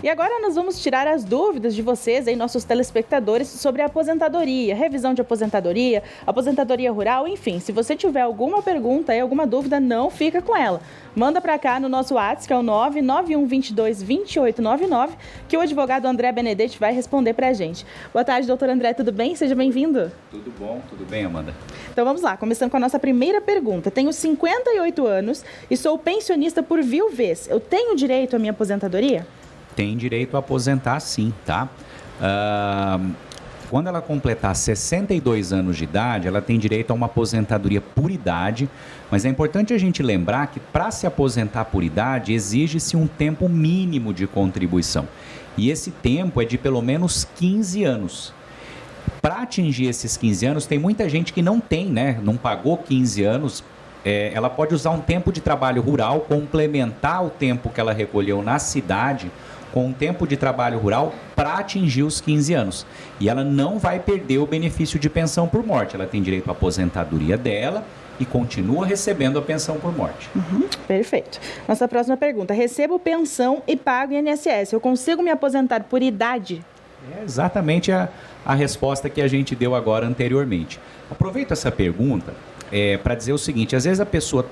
E agora nós vamos tirar as dúvidas de vocês, aí, nossos telespectadores, sobre a aposentadoria, revisão de aposentadoria, aposentadoria rural, enfim. Se você tiver alguma pergunta e alguma dúvida, não fica com ela. Manda para cá no nosso WhatsApp, que é o 991222899, que o advogado André Benedetti vai responder para a gente. Boa tarde, doutor André, tudo bem? Seja bem-vindo. Tudo bom, Amanda. Então vamos lá, começando com a nossa primeira pergunta. Tenho 58 anos e sou pensionista por viuvez. Eu tenho direito à minha aposentadoria? Tem direito a aposentar, sim, tá? Quando ela completar 62 anos de idade, ela tem direito a uma aposentadoria por idade, mas é importante a gente lembrar que para se aposentar por idade, exige-se um tempo mínimo de contribuição. E esse tempo é de pelo menos 15 anos. Para atingir esses 15 anos, tem muita gente que não tem, né? Não pagou 15 anos. Ela pode usar um tempo de trabalho rural, complementar o tempo que ela recolheu na cidade com um tempo de trabalho rural para atingir os 15 anos. E ela não vai perder o benefício de pensão por morte. Ela tem direito à aposentadoria dela e continua recebendo a pensão por morte. Perfeito. Nossa próxima pergunta. Recebo pensão e pago INSS. Eu consigo me aposentar por idade? É exatamente a resposta que a gente deu agora anteriormente. Aproveito essa pergunta para dizer o seguinte, às vezes a pessoa,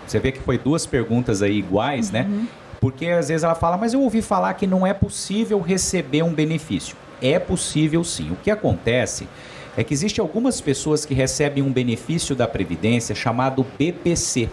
você vê que foi duas perguntas aí iguais, né? Porque às vezes ela fala, mas eu ouvi falar que não é possível receber um benefício. É possível sim. O que acontece é que existem algumas pessoas que recebem um benefício da Previdência chamado BPC.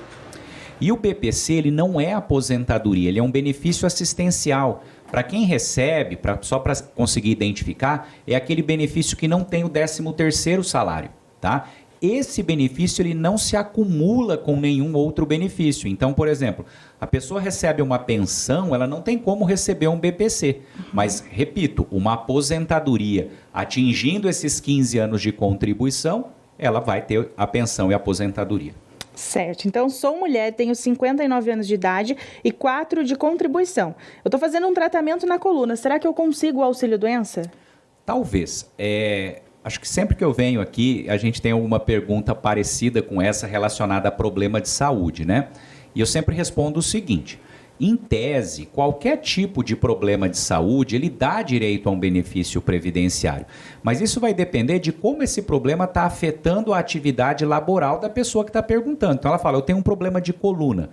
E o BPC, ele não é aposentadoria, ele é um benefício assistencial. Para quem recebe, só para conseguir identificar, é aquele benefício que não tem o 13º salário, tá? Esse benefício ele não se acumula com nenhum outro benefício. Então, por exemplo, a pessoa recebe uma pensão, ela não tem como receber um BPC. Mas, repito, uma aposentadoria atingindo esses 15 anos de contribuição, ela vai ter a pensão e a aposentadoria. Certo. Então, sou mulher, tenho 59 anos de idade e 4 de contribuição. Eu estou fazendo um tratamento na coluna. Será que eu consigo o auxílio-doença? Talvez. Acho que sempre que eu venho aqui, a gente tem alguma pergunta parecida com essa relacionada a problema de saúde, né? E eu sempre respondo o seguinte, em tese, qualquer tipo de problema de saúde, ele dá direito a um benefício previdenciário. Mas isso vai depender de como esse problema está afetando a atividade laboral da pessoa que está perguntando. Então ela fala, eu tenho um problema de coluna.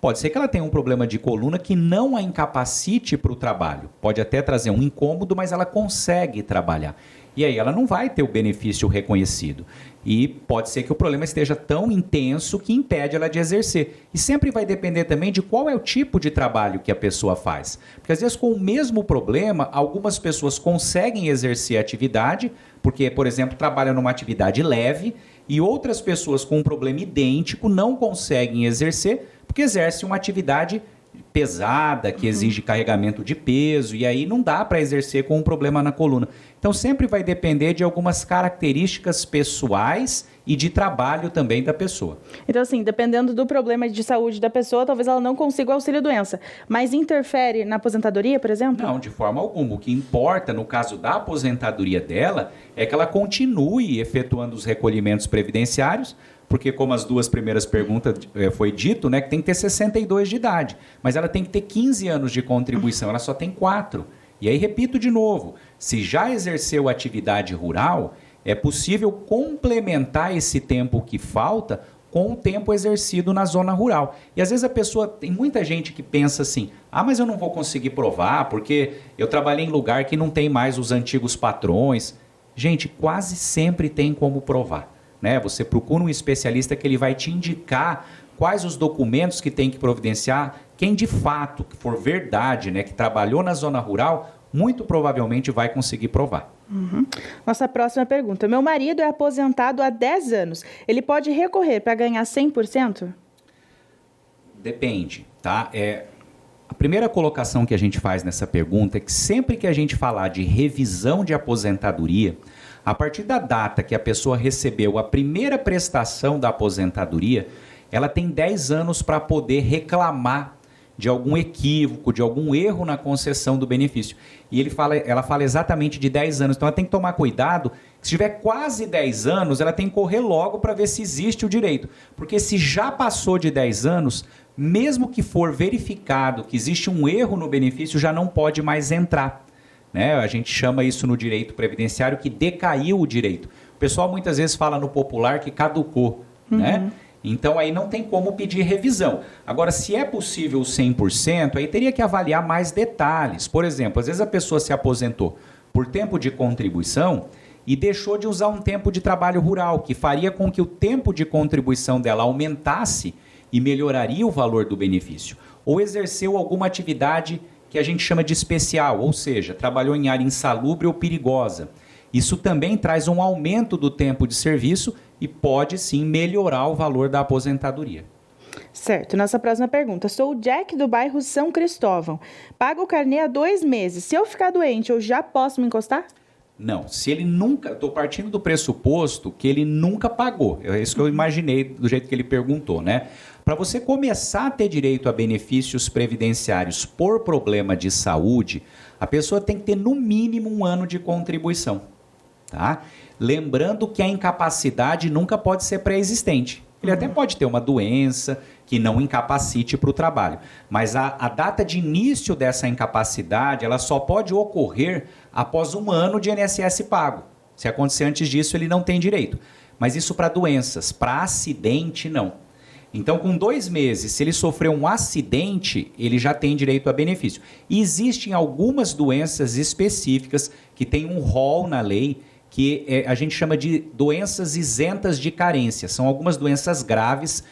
Pode ser que ela tenha um problema de coluna que não a incapacite para o trabalho. Pode até trazer um incômodo, mas ela consegue trabalhar. E aí ela não vai ter o benefício reconhecido. E pode ser que o problema esteja tão intenso que impede ela de exercer. E sempre vai depender também de qual é o tipo de trabalho que a pessoa faz. Porque às vezes com o mesmo problema, algumas pessoas conseguem exercer a atividade, porque, por exemplo, trabalham numa atividade leve, e outras pessoas com um problema idêntico não conseguem exercer, porque exercem uma atividade pesada, que exige carregamento de peso, e aí não dá para exercer com um problema na coluna. Então sempre vai depender de algumas características pessoais e de trabalho também da pessoa. Então assim, dependendo do problema de saúde da pessoa, talvez ela não consiga o auxílio-doença, mas interfere na aposentadoria, por exemplo? Não, de forma alguma. O que importa no caso da aposentadoria dela é que ela continue efetuando os recolhimentos previdenciários, porque como as duas primeiras perguntas foi dito, né, que tem que ter 62 de idade, mas ela tem que ter 15 anos de contribuição, ela só tem 4. E aí repito de novo, se já exerceu atividade rural, é possível complementar esse tempo que falta com o tempo exercido na zona rural. E às vezes a pessoa, tem muita gente que pensa assim, mas eu não vou conseguir provar porque eu trabalhei em lugar que não tem mais os antigos patrões. Gente, quase sempre tem como provar. Né? Você procura um especialista que ele vai te indicar quais os documentos que tem que providenciar. Quem de fato, que for verdade, né, que trabalhou na zona rural, muito provavelmente vai conseguir provar. Nossa próxima pergunta. Meu marido é aposentado há 10 anos. Ele pode recorrer para ganhar 100%? Depende, tá? A primeira colocação que a gente faz nessa pergunta é que sempre que a gente falar de revisão de aposentadoria, a partir da data que a pessoa recebeu a primeira prestação da aposentadoria, ela tem 10 anos para poder reclamar de algum equívoco, de algum erro na concessão do benefício. E ela fala exatamente de 10 anos. Então ela tem que tomar cuidado, se tiver quase 10 anos, ela tem que correr logo para ver se existe o direito. Porque se já passou de 10 anos, mesmo que for verificado que existe um erro no benefício, já não pode mais entrar. Né? A gente chama isso no direito previdenciário que decaiu o direito. O pessoal muitas vezes fala no popular que caducou, né? Então aí não tem como pedir revisão. Agora, se é possível 100%, aí teria que avaliar mais detalhes. Por exemplo, às vezes a pessoa se aposentou por tempo de contribuição e deixou de usar um tempo de trabalho rural, que faria com que o tempo de contribuição dela aumentasse e melhoraria o valor do benefício. Ou exerceu alguma atividade que a gente chama de especial, ou seja, trabalhou em área insalubre ou perigosa. Isso também traz um aumento do tempo de serviço e pode sim melhorar o valor da aposentadoria. Certo. Nossa próxima pergunta. Sou o Jack do bairro São Cristóvão. Pago o carnê há 2 meses. Se eu ficar doente, eu já posso me encostar? Não, se ele nunca... Estou partindo do pressuposto que ele nunca pagou. É isso que eu imaginei do jeito que ele perguntou, né? Para você começar a ter direito a benefícios previdenciários por problema de saúde, a pessoa tem que ter no mínimo 1 ano de contribuição. Tá? Lembrando que a incapacidade nunca pode ser pré-existente. Ele até pode ter uma doença que não incapacite para o trabalho, mas a data de início dessa incapacidade ela só pode ocorrer após 1 ano de INSS pago. Se acontecer antes disso, ele não tem direito. Mas isso para doenças, para acidente, não. Então, com 2 meses, se ele sofreu um acidente, ele já tem direito a benefício. E existem algumas doenças específicas que têm um rol na lei que a gente chama de doenças isentas de carência. São algumas doenças graves,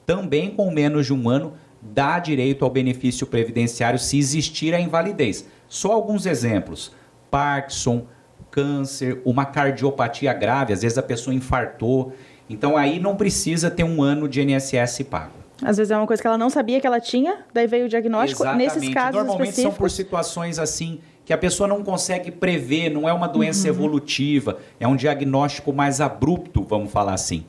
também com menos de 1 ano, dá direito ao benefício previdenciário se existir a invalidez. Só alguns exemplos. Parkinson, câncer, uma cardiopatia grave, às vezes a pessoa infartou. Então aí não precisa ter 1 ano de INSS pago. Às vezes é uma coisa que ela não sabia que ela tinha, daí veio o diagnóstico. Exatamente. Nesses casos normalmente específicos... são por situações assim que a pessoa não consegue prever, não é uma doença evolutiva, é um diagnóstico mais abrupto, vamos falar assim.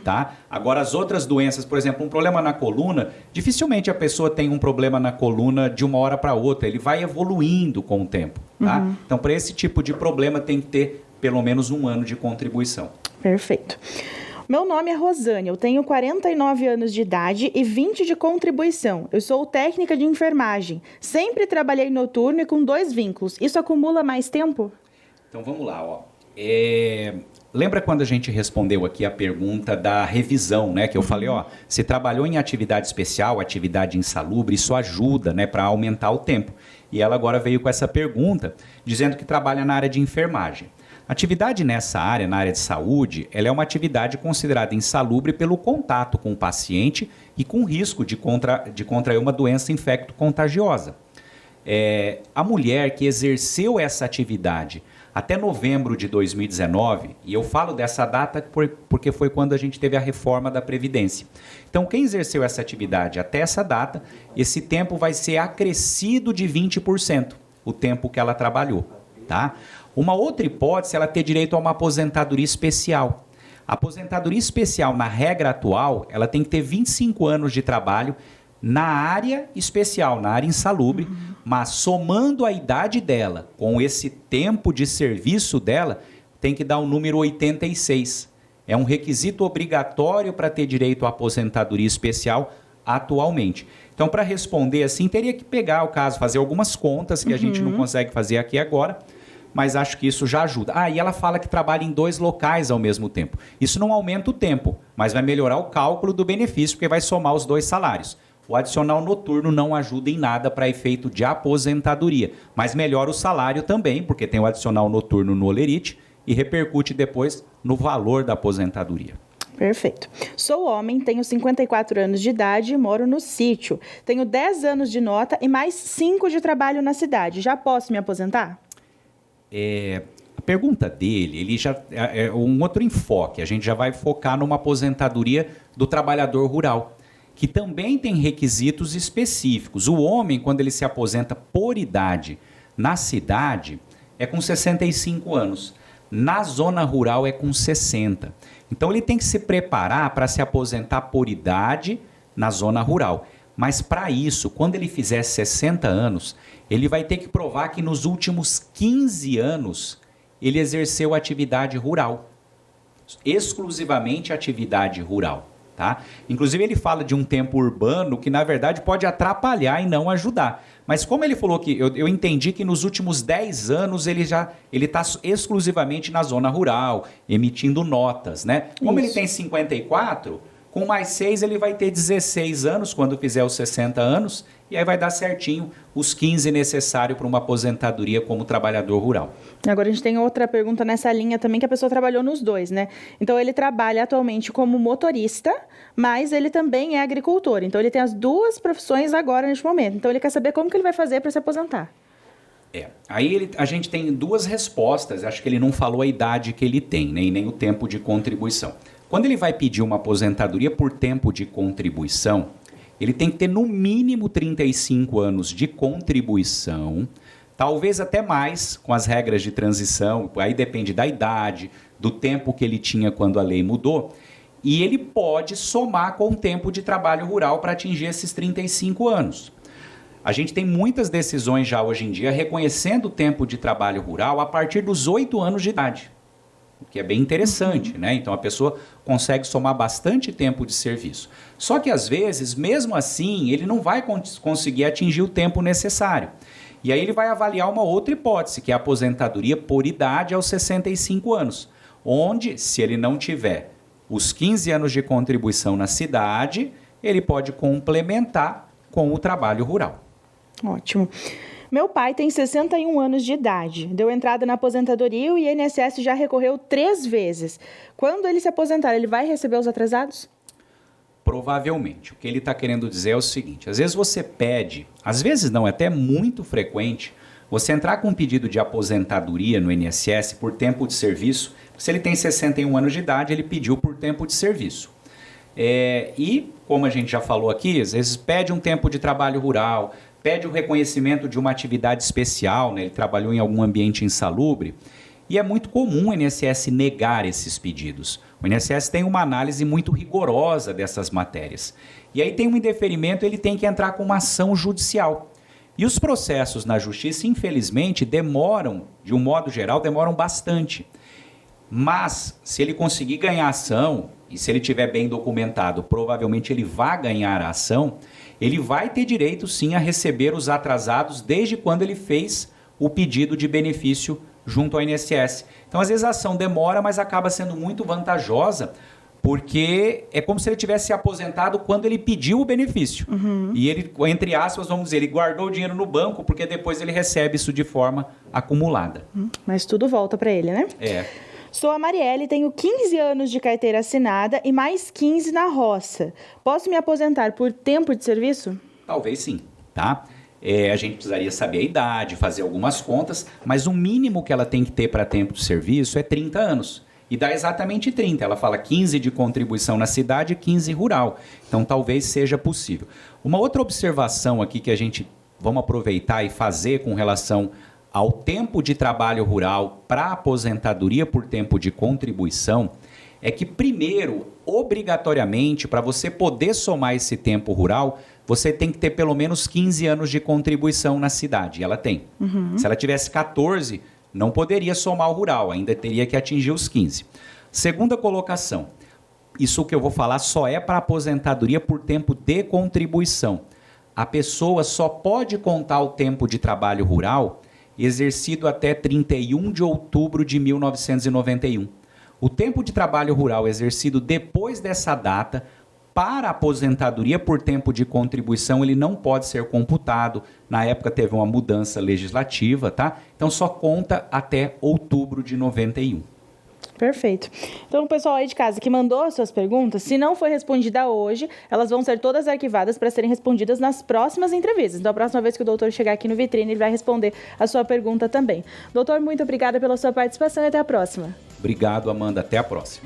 Tá? Agora, as outras doenças, por exemplo, um problema na coluna, dificilmente a pessoa tem um problema na coluna de uma hora para outra, ele vai evoluindo com o tempo. Tá? Então, para esse tipo de problema, tem que ter pelo menos 1 ano de contribuição. Perfeito. Meu nome é Rosane, eu tenho 49 anos de idade e 20 de contribuição. Eu sou técnica de enfermagem. Sempre trabalhei noturno e com 2 vínculos. Isso acumula mais tempo? Então vamos lá, ó. Lembra quando a gente respondeu aqui a pergunta da revisão, né? Que eu falei, ó, se trabalhou em atividade especial, atividade insalubre, isso ajuda, né, para aumentar o tempo. E ela agora veio com essa pergunta, dizendo que trabalha na área de enfermagem. Atividade nessa área, na área de saúde, ela é uma atividade considerada insalubre pelo contato com o paciente e com risco de contrair uma doença infecto-contagiosa. A mulher que exerceu essa atividade até novembro de 2019, e eu falo dessa data porque foi quando a gente teve a reforma da Previdência. Então, quem exerceu essa atividade até essa data, esse tempo vai ser acrescido de 20%, o tempo que ela trabalhou, tá? Uma outra hipótese é ela ter direito a uma aposentadoria especial. A aposentadoria especial, na regra atual, ela tem que ter 25 anos de trabalho na área especial, na área insalubre, mas somando a idade dela com esse tempo de serviço dela, tem que dar o número 86. É um requisito obrigatório para ter direito à aposentadoria especial atualmente. Então, para responder assim, teria que pegar o caso, fazer algumas contas que a gente não consegue fazer aqui agora, mas acho que isso já ajuda. E ela fala que trabalha em 2 locais ao mesmo tempo. Isso não aumenta o tempo, mas vai melhorar o cálculo do benefício, porque vai somar os 2 salários. O adicional noturno não ajuda em nada para efeito de aposentadoria, mas melhora o salário também, porque tem o adicional noturno no olerite e repercute depois no valor da aposentadoria. Perfeito. Sou homem, tenho 54 anos de idade e moro no sítio. Tenho 10 anos de nota e mais 5 de trabalho na cidade. Já posso me aposentar? A pergunta dele, ele já é um outro enfoque. A gente já vai focar numa aposentadoria do trabalhador rural, que também tem requisitos específicos. O homem, quando ele se aposenta por idade na cidade, é com 65 anos. Na zona rural é com 60. Então ele tem que se preparar para se aposentar por idade na zona rural. Mas para isso, quando ele fizer 60 anos, ele vai ter que provar que nos últimos 15 anos ele exerceu atividade rural. Exclusivamente atividade rural. tá? Inclusive ele fala de um tempo urbano que na verdade pode atrapalhar e não ajudar. Mas como ele falou que eu entendi que nos últimos 10 anos ele está exclusivamente na zona rural, emitindo notas, né? Como ele tem 54, com mais 6 ele vai ter 16 anos quando fizer os 60 anos, e aí vai dar certinho os 15 necessários para uma aposentadoria como trabalhador rural. Agora a gente tem outra pergunta nessa linha também, que a pessoa trabalhou nos dois, né? Então ele trabalha atualmente como motorista, mas ele também é agricultor. Então ele tem as duas profissões agora neste momento. Então ele quer saber como que ele vai fazer para se aposentar. Aí a gente tem duas respostas. Acho que ele não falou a idade que ele tem, nem o tempo de contribuição. Quando ele vai pedir uma aposentadoria por tempo de contribuição, ele tem que ter no mínimo 35 anos de contribuição, talvez até mais com as regras de transição, aí depende da idade, do tempo que ele tinha quando a lei mudou, e ele pode somar com o tempo de trabalho rural para atingir esses 35 anos. A gente tem muitas decisões já hoje em dia reconhecendo o tempo de trabalho rural a partir dos 8 anos de idade, o que é bem interessante, né? Então a pessoa consegue somar bastante tempo de serviço. Só que às vezes, mesmo assim, ele não vai conseguir atingir o tempo necessário. E aí ele vai avaliar uma outra hipótese, que é a aposentadoria por idade aos 65 anos, onde, se ele não tiver os 15 anos de contribuição na cidade, ele pode complementar com o trabalho rural. Ótimo. Meu pai tem 61 anos de idade, deu entrada na aposentadoria e o INSS já recorreu 3 vezes. Quando ele se aposentar, ele vai receber os atrasados? Provavelmente. O que ele está querendo dizer é o seguinte, às vezes você pede, às vezes não, é até muito frequente, você entrar com um pedido de aposentadoria no INSS por tempo de serviço. Se ele tem 61 anos de idade, ele pediu por tempo de serviço. E, como a gente já falou aqui, às vezes pede um tempo de trabalho rural, pede o reconhecimento de uma atividade especial, né? Ele trabalhou em algum ambiente insalubre, e é muito comum o INSS negar esses pedidos. O INSS tem uma análise muito rigorosa dessas matérias. E aí tem um indeferimento, ele tem que entrar com uma ação judicial. E os processos na justiça, infelizmente, demoram, de um modo geral, demoram bastante. Mas, se ele conseguir ganhar a ação, e se ele tiver bem documentado, provavelmente ele vai ganhar a ação, ele vai ter direito sim a receber os atrasados desde quando ele fez o pedido de benefício junto ao INSS. Então, às vezes a ação demora, mas acaba sendo muito vantajosa, porque é como se ele tivesse se aposentado quando ele pediu o benefício. E ele, entre aspas, vamos dizer, ele guardou o dinheiro no banco, porque depois ele recebe isso de forma acumulada. Mas tudo volta para ele, né? Sou a Marielle, tenho 15 anos de carteira assinada e mais 15 na roça. Posso me aposentar por tempo de serviço? Talvez sim, tá? A gente precisaria saber a idade, fazer algumas contas, mas o mínimo que ela tem que ter para tempo de serviço é 30 anos. E dá exatamente 30. Ela fala 15 de contribuição na cidade e 15 rural. Então talvez seja possível. Uma outra observação aqui que a gente vamos aproveitar e fazer com relação ao tempo de trabalho rural para aposentadoria por tempo de contribuição é que, primeiro, obrigatoriamente, para você poder somar esse tempo rural, você tem que ter pelo menos 15 anos de contribuição na cidade. E ela tem. Se ela tivesse 14, não poderia somar o rural, ainda teria que atingir os 15. Segunda colocação, isso que eu vou falar só é para aposentadoria por tempo de contribuição. A pessoa só pode contar o tempo de trabalho rural exercido até 31 de outubro de 1991. O tempo de trabalho rural exercido depois dessa data, para a aposentadoria por tempo de contribuição, ele não pode ser computado. Na época teve uma mudança legislativa, tá? Então só conta até outubro de 91. Perfeito. Então, o pessoal aí de casa que mandou as suas perguntas, se não foi respondida hoje, elas vão ser todas arquivadas para serem respondidas nas próximas entrevistas. Então, a próxima vez que o doutor chegar aqui no Vitrine, ele vai responder a sua pergunta também. Doutor, muito obrigada pela sua participação e até a próxima. Obrigado, Amanda. Até a próxima.